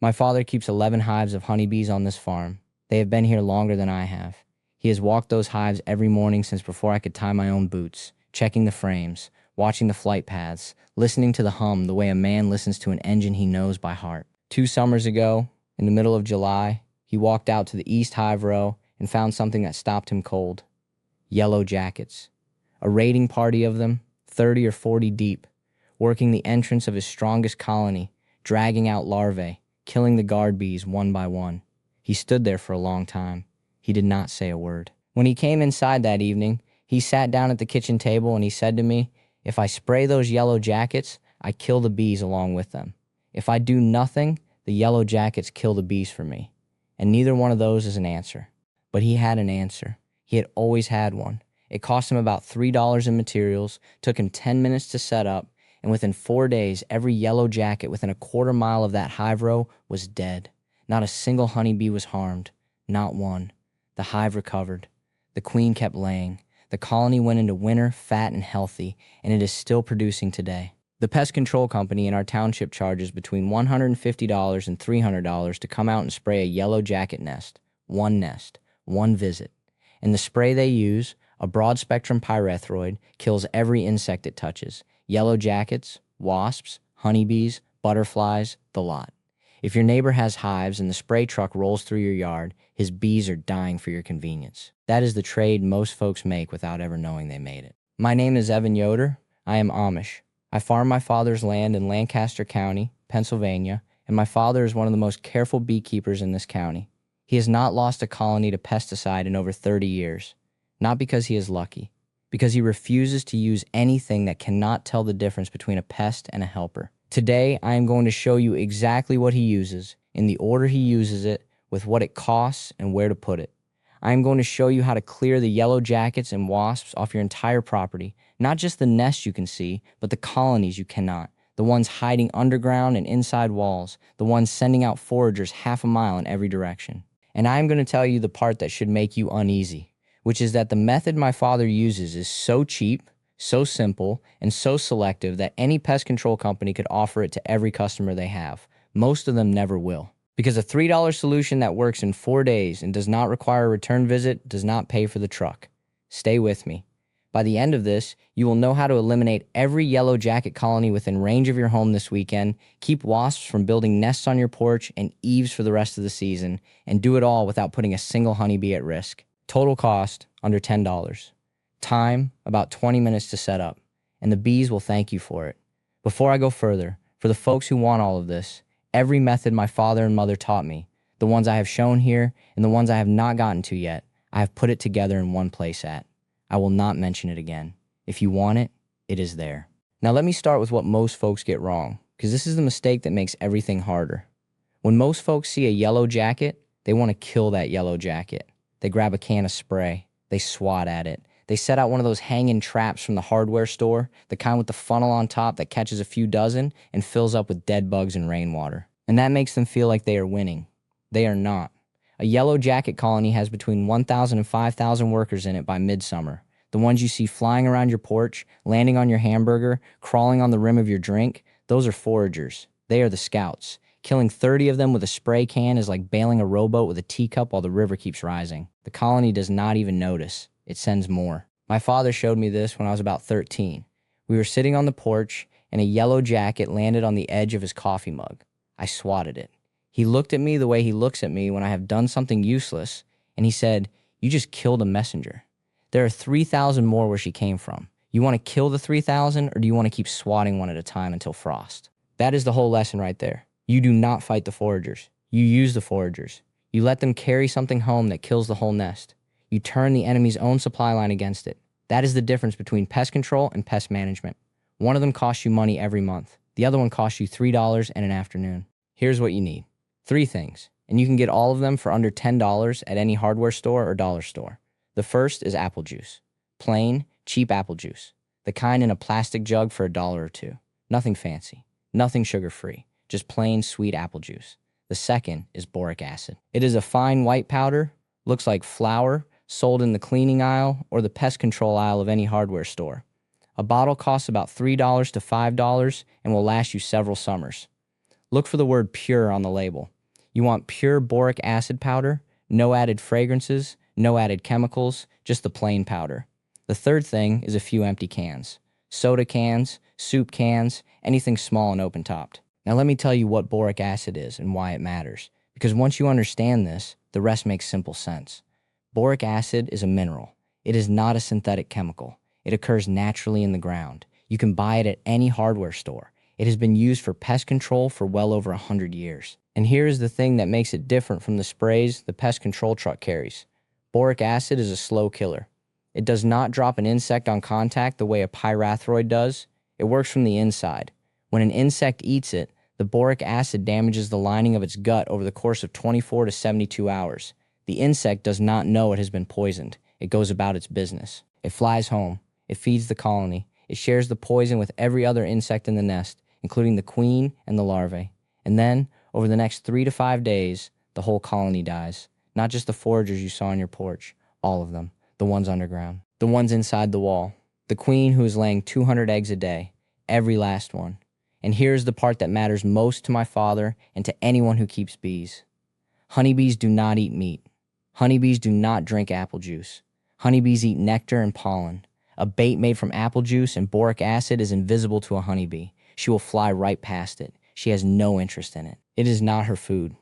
My father keeps 11 hives of honeybees on this farm. They have been here longer than I have. He has walked those hives every morning since before I could tie my own boots, checking the frames, watching the flight paths, listening to the hum the way a man listens to an engine he knows by heart. 2 summers ago, in the middle of July, he walked out to the east hive row and found something that stopped him cold. Yellowjackets. A raiding party of them, 30 or 40 deep, working the entrance of his strongest colony, dragging out larvae, killing the guard bees one by one. He stood there for a long time. He did not say a word. When he came inside that evening, he sat down at the kitchen table and he said to me, "If I spray those yellowjackets, I kill the bees along with them. If I do nothing, the yellowjackets kill the bees for me." And neither one of those is an answer. But he had an answer. He had always had one. It cost him about $3 in materials, took him 10 minutes to set up, and within 4 days, every yellow jacket within a quarter mile of that hive row was dead. Not a single honeybee was harmed. Not one. The hive recovered. The queen kept laying. The colony went into winter fat and healthy, and it is still producing today. The pest control company in our township charges between $150 and $300 to come out and spray a yellow jacket nest, one visit. And the spray they use, a broad-spectrum pyrethroid, kills every insect it touches. Yellow jackets, wasps, honeybees, butterflies, the lot. If your neighbor has hives and the spray truck rolls through your yard, his bees are dying for your convenience. That is the trade most folks make without ever knowing they made it. My name is Evan Yoder. I am Amish. I farm my father's land in Lancaster County, Pennsylvania, and my father is one of the most careful beekeepers in this county. He has not lost a colony to pesticide in over 30 years. Not because he is lucky, because he refuses to use anything that cannot tell the difference between a pest and a helper. Today, I am going to show you exactly what he uses, in the order he uses it, with what it costs, and where to put it. I am going to show you how to clear the yellow jackets and wasps off your entire property, not just the nests you can see, but the colonies you cannot, the ones hiding underground and inside walls, the ones sending out foragers half a mile in every direction. And I am going to tell you the part that should make you uneasy, which is that the method my father uses is so cheap, so simple, and so selective that any pest control company could offer it to every customer they have. Most of them never will. Because a $3 solution that works in 4 days and does not require a return visit does not pay for the truck. Stay with me. By the end of this, you will know how to eliminate every yellow jacket colony within range of your home this weekend, keep wasps from building nests on your porch and eaves for the rest of the season, and do it all without putting a single honeybee at risk. Total cost, under $10. Time, about 20 minutes to set up. And the bees will thank you for it. Before I go further, for the folks who want all of this, every method my father and mother taught me, the ones I have shown here and the ones I have not gotten to yet, I have put it together in one place at. I will not mention it again. If you want it, it is there. Now let me start with what most folks get wrong, because this is the mistake that makes everything harder. When most folks see a yellow jacket, they want to kill that yellow jacket. They grab a can of spray. They swat at it. They set out one of those hanging traps from the hardware store, the kind with the funnel on top that catches a few dozen and fills up with dead bugs and rainwater. And that makes them feel like they are winning. They are not. A yellow jacket colony has between 1,000 and 5,000 workers in it by midsummer. The ones you see flying around your porch, landing on your hamburger, crawling on the rim of your drink, those are foragers. They are the scouts. Killing 30 of them with a spray can is like bailing a rowboat with a teacup while the river keeps rising. The colony does not even notice. It sends more. My father showed me this when I was about 13. We were sitting on the porch, and a yellow jacket landed on the edge of his coffee mug. I swatted it. He looked at me the way he looks at me when I have done something useless, and he said, "You just killed a messenger. There are 3,000 more where she came from. You want to kill the 3,000, or do you want to keep swatting one at a time until frost?" That is the whole lesson right there. You do not fight the foragers. You use the foragers. You let them carry something home that kills the whole nest. You turn the enemy's own supply line against it. That is the difference between pest control and pest management. One of them costs you money every month. The other one costs you $3 and an afternoon. Here's what you need. 3 things, and you can get all of them for under $10 at any hardware store or dollar store. The first is apple juice. Plain, cheap apple juice. The kind in a plastic jug for $1 or $2. Nothing fancy. Nothing sugar-free. Just plain, sweet apple juice. The second is boric acid. It is a fine white powder, looks like flour, sold in the cleaning aisle or the pest control aisle of any hardware store. A bottle costs about $3 to $5 and will last you several summers. Look for the word pure on the label. You want pure boric acid powder, no added fragrances, no added chemicals, just the plain powder. The third thing is a few empty cans. Soda cans, soup cans, anything small and open-topped. Now let me tell you what boric acid is and why it matters. Because once you understand this, the rest makes simple sense. Boric acid is a mineral. It is not a synthetic chemical. It occurs naturally in the ground. You can buy it at any hardware store. It has been used for pest control for well over 100 years. And here is the thing that makes it different from the sprays the pest control truck carries. Boric acid is a slow killer. It does not drop an insect on contact the way a pyrathroid does. It works from the inside. When an insect eats it, the boric acid damages the lining of its gut over the course of 24 to 72 hours. The insect does not know it has been poisoned. It goes about its business. It flies home. It feeds the colony. It shares the poison with every other insect in the nest, including the queen and the larvae. And then, over the next 3 to 5 days, the whole colony dies. Not just the foragers you saw on your porch. All of them. The ones underground. The ones inside the wall. The queen who is laying 200 eggs a day. Every last one. And here's the part that matters most to my father and to anyone who keeps bees. Honeybees do not eat meat. Honeybees do not drink apple juice. Honeybees eat nectar and pollen. A bait made from apple juice and boric acid is invisible to a honeybee. She will fly right past it. She has no interest in it. It is not her food.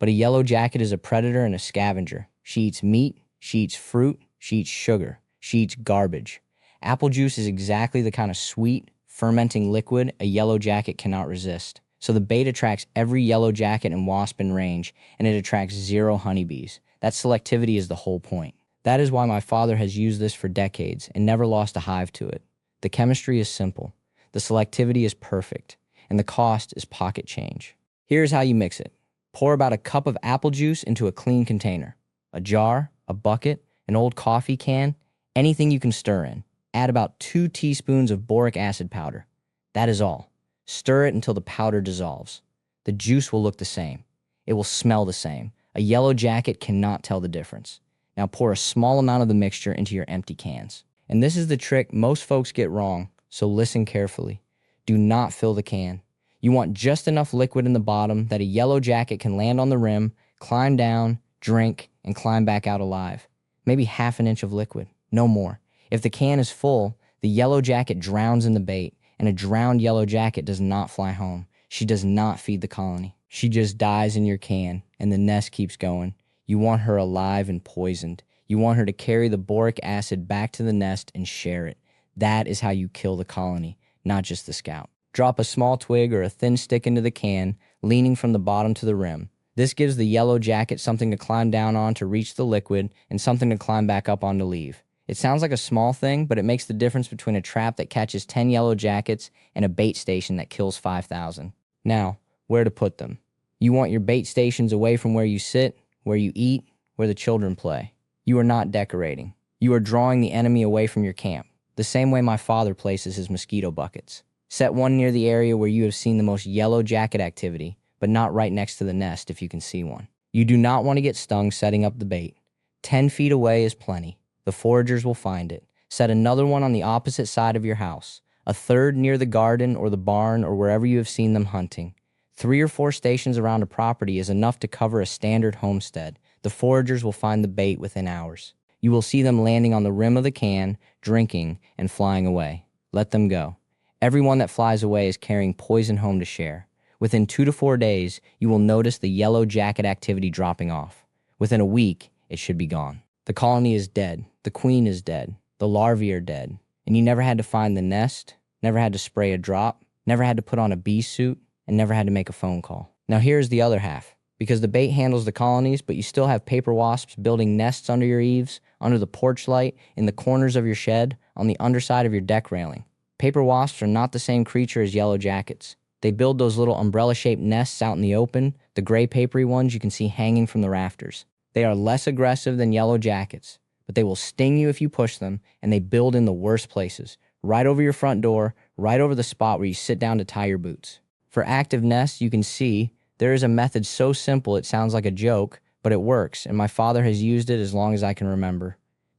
But a yellow jacket is a predator and a scavenger. She eats meat, she eats fruit, she eats sugar, she eats garbage. Apple juice is exactly the kind of sweet, fermenting liquid a yellow jacket cannot resist. So the bait attracts every yellow jacket and wasp in range, and it attracts 0 honeybees. That selectivity is the whole point. That is why my father has used this for decades and never lost a hive to it. The chemistry is simple, the selectivity is perfect, and the cost is pocket change. Here's how you mix it. Pour about a cup of apple juice into a clean container. A jar, a bucket, an old coffee can, anything you can stir in. Add about 2 teaspoons of boric acid powder. That is all. Stir it until the powder dissolves. The juice will look the same. It will smell the same. A yellow jacket cannot tell the difference. Now pour a small amount of the mixture into your empty cans. And this is the trick most folks get wrong, so listen carefully. Do not fill the can. You want just enough liquid in the bottom that a yellow jacket can land on the rim, climb down, drink, and climb back out alive. Maybe ½ inch of liquid, no more. If the can is full, the yellow jacket drowns in the bait, and a drowned yellow jacket does not fly home. She does not feed the colony. She just dies in your can, and the nest keeps going. You want her alive and poisoned. You want her to carry the boric acid back to the nest and share it. That is how you kill the colony, not just the scout. Drop a small twig or a thin stick into the can, leaning from the bottom to the rim. This gives the yellow jacket something to climb down on to reach the liquid and something to climb back up on to leave. It sounds like a small thing, but it makes the difference between a trap that catches 10 yellow jackets and a bait station that kills 5,000. Now, where to put them? You want your bait stations away from where you sit, where you eat, where the children play. You are not decorating. You are drawing the enemy away from your camp, the same way my father places his mosquito buckets. Set one near the area where you have seen the most yellow jacket activity, but not right next to the nest if you can see one. You do not want to get stung setting up the bait. 10 feet away is plenty. The foragers will find it. Set another one on the opposite side of your house. A third near the garden or the barn or wherever you have seen them hunting. 3 or 4 stations around a property is enough to cover a standard homestead. The foragers will find the bait within hours. You will see them landing on the rim of the can, drinking, and flying away. Let them go. Everyone that flies away is carrying poison home to share. Within 2 to 4 days, you will notice the yellow jacket activity dropping off. Within a week, it should be gone. The colony is dead. The queen is dead. The larvae are dead. And you never had to find the nest, never had to spray a drop, never had to put on a bee suit, and never had to make a phone call. Now here's the other half. Because the bait handles the colonies, but you still have paper wasps building nests under your eaves, under the porch light, in the corners of your shed, on the underside of your deck railing. Paper wasps are not the same creature as yellow jackets. They build those little umbrella-shaped nests out in the open, the gray papery ones you can see hanging from the rafters. They are less aggressive than yellow jackets, but they will sting you if you push them, and they build in the worst places, right over your front door, right over the spot where you sit down to tie your boots. For active nests, you can see there is a method so simple it sounds like a joke, but it works, and my father has used it as long as I can remember.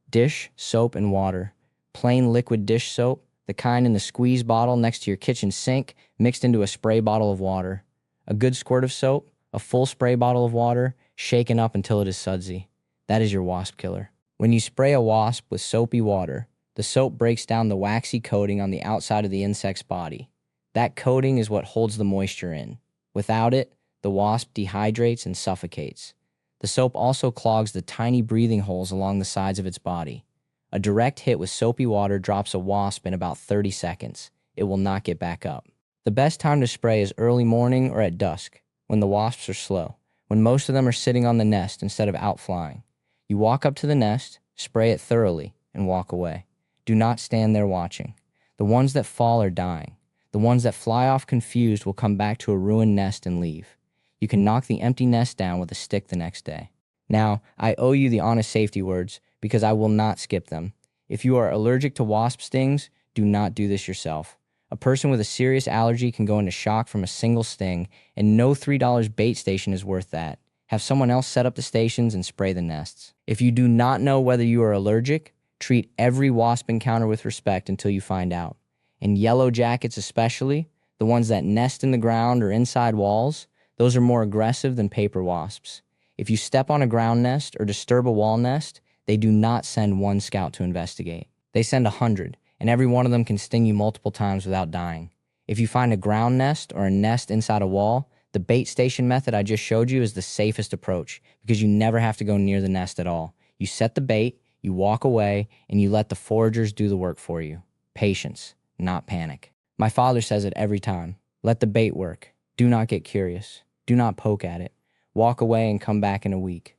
Dish, soap, and water. Plain liquid dish soap, the kind in the squeeze bottle next to your kitchen sink, mixed into a spray bottle of water. A good squirt of soap, a full spray bottle of water, shaken up until it is sudsy. That is your wasp killer. When you spray a wasp with soapy water, the soap breaks down the waxy coating on the outside of the insect's body. That coating is what holds the moisture in. Without it, the wasp dehydrates and suffocates. The soap also clogs the tiny breathing holes along the sides of its body. A direct hit with soapy water drops a wasp in about 30 seconds. It will not get back up. The best time to spray is early morning or at dusk, when the wasps are slow, when most of them are sitting on the nest instead of out flying. You walk up to the nest, spray it thoroughly, and walk away. Do not stand there watching. The ones that fall are dying. The ones that fly off confused will come back to a ruined nest and leave. You can knock the empty nest down with a stick the next day. Now, I owe you the honest safety words because I will not skip them. If you are allergic to wasp stings, do not do this yourself. A person with a serious allergy can go into shock from a single sting, and no $3 bait station is worth that. Have someone else set up the stations and spray the nests. If you do not know whether you are allergic, treat every wasp encounter with respect until you find out. And yellowjackets especially, the ones that nest in the ground or inside walls, those are more aggressive than paper wasps. If you step on a ground nest or disturb a wall nest, they do not send one scout to investigate. They send 100, and every one of them can sting you multiple times without dying. If you find a ground nest or a nest inside a wall, the bait station method I just showed you is the safest approach because you never have to go near the nest at all. You set the bait, you walk away, and you let the foragers do the work for you. Patience, not panic. My father says it every time. Let the bait work. Do not get curious. Do not poke at it. Walk away and come back in a week.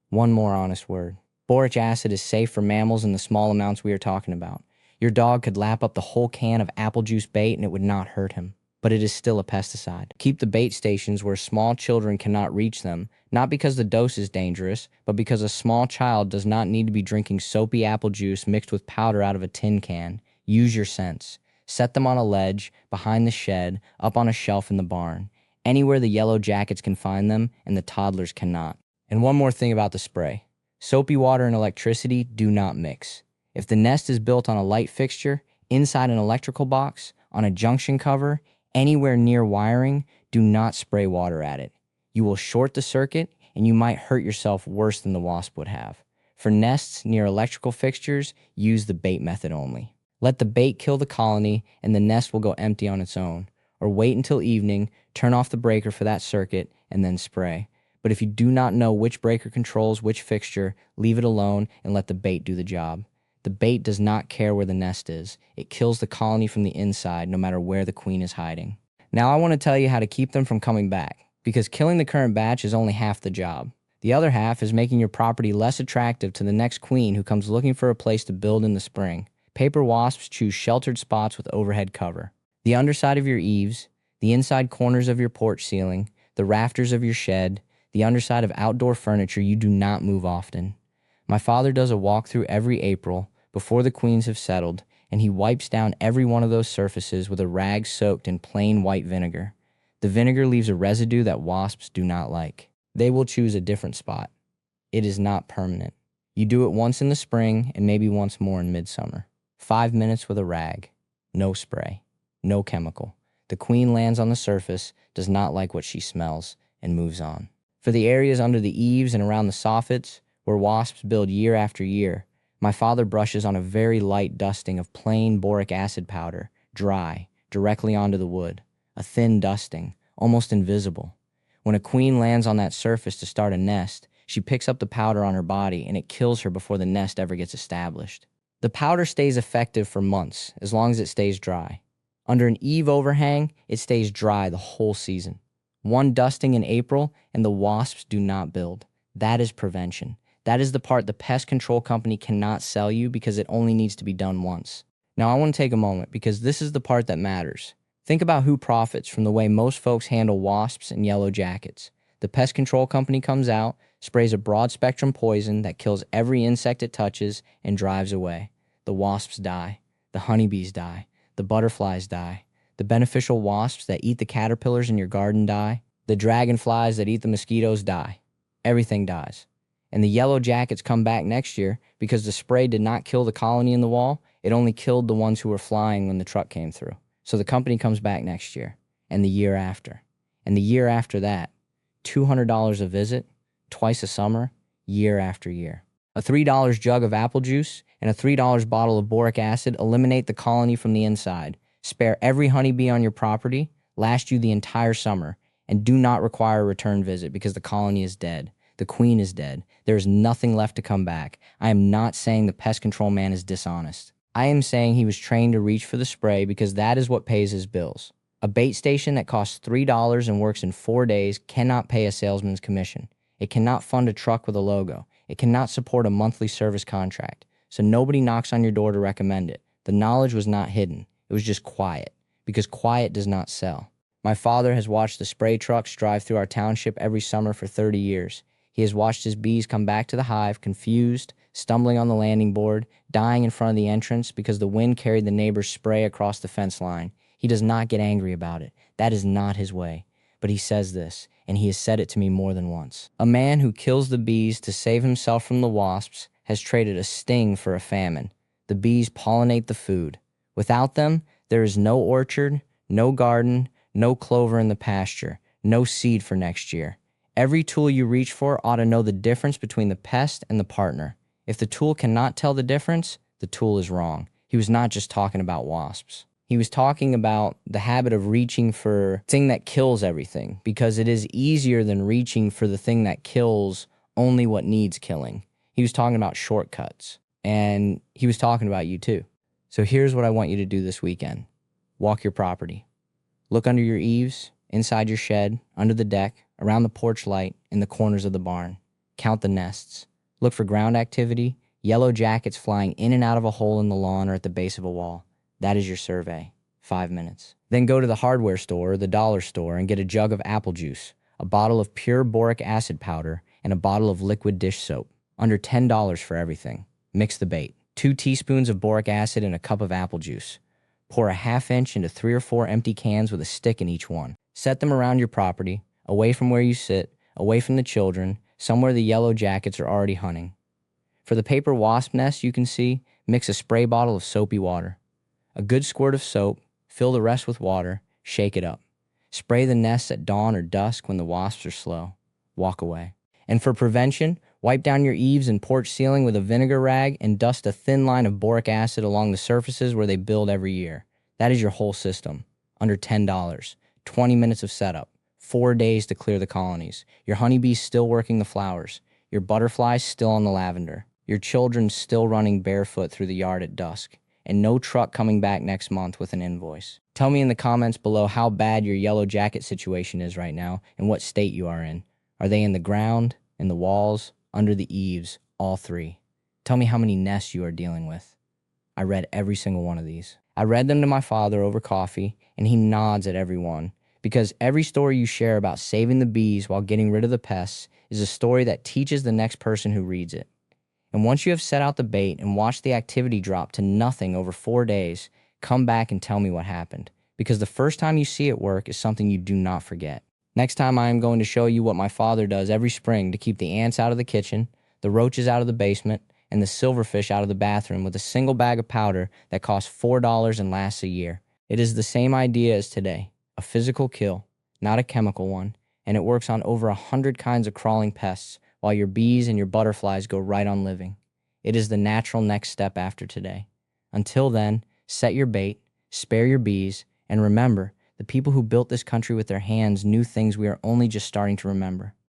One more honest word. Boric acid is safe for mammals in the small amounts we are talking about. Your dog could lap up the whole can of apple juice bait and it would not hurt him. But it is still a pesticide. Keep the bait stations where small children cannot reach them, not because the dose is dangerous, but because a small child does not need to be drinking soapy apple juice mixed with powder out of a tin can. Use your sense. Set them on a ledge, behind the shed, up on a shelf in the barn. Anywhere the yellowjackets can find them and the toddlers cannot. And one more thing about the spray. Soapy water and electricity do not mix. If the nest is built on a light fixture, inside an electrical box, on a junction cover, anywhere near wiring, do not spray water at it. You will short the circuit and you might hurt yourself worse than the wasp would have. For nests near electrical fixtures, use the bait method only. Let the bait kill the colony and the nest will go empty on its own. Or wait until evening, turn off the breaker for that circuit, and then spray. But if you do not know which breaker controls which fixture, leave it alone and let the bait do the job. The bait does not care where the nest is. It kills the colony from the inside, no matter where the queen is hiding. Now I want to tell you how to keep them from coming back, because killing the current batch is only half the job. The other half is making your property less attractive to the next queen who comes looking for a place to build in the spring. Paper wasps choose sheltered spots with overhead cover. The underside of your eaves, the inside corners of your porch ceiling, the rafters of your shed, the underside of outdoor furniture you do not move often. My father does a walkthrough every April before the queens have settled, and he wipes down every one of those surfaces with a rag soaked in plain white vinegar. The vinegar leaves a residue that wasps do not like. They will choose a different spot. It is not permanent. You do it once in the spring and maybe once more in midsummer. 5 minutes with a rag. No spray. No chemical. The queen lands on the surface, does not like what she smells, and moves on. For the areas under the eaves and around the soffits, where wasps build year after year, my father brushes on a very light dusting of plain boric acid powder, dry, directly onto the wood. A thin dusting, almost invisible. When a queen lands on that surface to start a nest, she picks up the powder on her body and it kills her before the nest ever gets established. The powder stays effective for months, as long as it stays dry. Under an eave overhang, it stays dry the whole season. One dusting in April and the wasps do not build. That is prevention. That is the part the pest control company cannot sell you because it only needs to be done once. Now I want to take a moment because this is the part that matters. Think about who profits from the way most folks handle wasps and yellowjackets. The pest control company comes out, sprays a broad spectrum poison that kills every insect it touches and drives away. The wasps die. The honeybees die. The butterflies die. The beneficial wasps that eat the caterpillars in your garden die. The dragonflies that eat the mosquitoes die. Everything dies. And the yellowjackets come back next year because the spray did not kill the colony in the wall. It only killed the ones who were flying when the truck came through. So the company comes back next year and the year after. And the year after that, $200 a visit, twice a summer, year after year. A $3 jug of apple juice and a $3 bottle of boric acid eliminate the colony from the inside, spare every honeybee on your property, last you the entire summer, and do not require a return visit because the colony is dead. The queen is dead. There is nothing left to come back. I am not saying the pest control man is dishonest. I am saying he was trained to reach for the spray because that is what pays his bills. A bait station that costs $3 and works in 4 days cannot pay a salesman's commission. It cannot fund a truck with a logo. It cannot support a monthly service contract. So nobody knocks on your door to recommend it. The knowledge was not hidden. It was just quiet, because quiet does not sell. My father has watched the spray trucks drive through our township every summer for 30 years. He has watched his bees come back to the hive, confused, stumbling on the landing board, dying in front of the entrance because the wind carried the neighbor's spray across the fence line. He does not get angry about it. That is not his way. But he says this, and he has said it to me more than once. A man who kills the bees to save himself from the wasps has traded a sting for a famine. The bees pollinate the food. Without them, there is no orchard, no garden, no clover in the pasture, no seed for next year. Every tool you reach for ought to know the difference between the pest and the partner. If the tool cannot tell the difference, the tool is wrong. He was not just talking about wasps. He was talking about the habit of reaching for the thing that kills everything, because it is easier than reaching for the thing that kills only what needs killing. He was talking about shortcuts, and he was talking about you too. So here's what I want you to do this weekend. Walk your property. Look under your eaves, inside your shed, under the deck, around the porch light, in the corners of the barn. Count the nests. Look for ground activity, yellowjackets flying in and out of a hole in the lawn or at the base of a wall. That is your survey. 5 minutes. Then go to the hardware store or the dollar store and get a jug of apple juice, a bottle of pure boric acid powder, and a bottle of liquid dish soap. Under $10 for everything. Mix the bait. 2 teaspoons of boric acid in a cup of apple juice. Pour a ½ inch into 3 or 4 empty cans with a stick in each one. Set them around your property, away from where you sit, away from the children, somewhere the yellowjackets are already hunting. For the paper wasp nests you can see, mix a spray bottle of soapy water. A good squirt of soap, fill the rest with water, shake it up. Spray the nests at dawn or dusk when the wasps are slow. Walk away. And for prevention, wipe down your eaves and porch ceiling with a vinegar rag and dust a thin line of boric acid along the surfaces where they build every year. That is your whole system. Under $10. 20 minutes of setup. 4 days to clear the colonies. Your honeybees still working the flowers. Your butterflies still on the lavender. Your children still running barefoot through the yard at dusk. And no truck coming back next month with an invoice. Tell me in the comments below how bad your yellow jacket situation is right now and what state you are in. Are they in the ground, in the walls, under the eaves, all 3? Tell me how many nests you are dealing with. I read every single one of these. I read them to my father over coffee, and he nods at every one, because every story you share about saving the bees while getting rid of the pests is a story that teaches the next person who reads it. And once you have set out the bait and watched the activity drop to nothing over 4 days, come back and tell me what happened, because the first time you see it work is something you do not forget. Next time I am going to show you what my father does every spring to keep the ants out of the kitchen, the roaches out of the basement, and the silverfish out of the bathroom with a single bag of powder that costs $4 and lasts a year. It is the same idea as today, a physical kill, not a chemical one, and it works on over 100 kinds of crawling pests while your bees and your butterflies go right on living. It is the natural next step after today. Until then, set your bait, spare your bees, and remember, the people who built this country with their hands knew things we are only just starting to remember.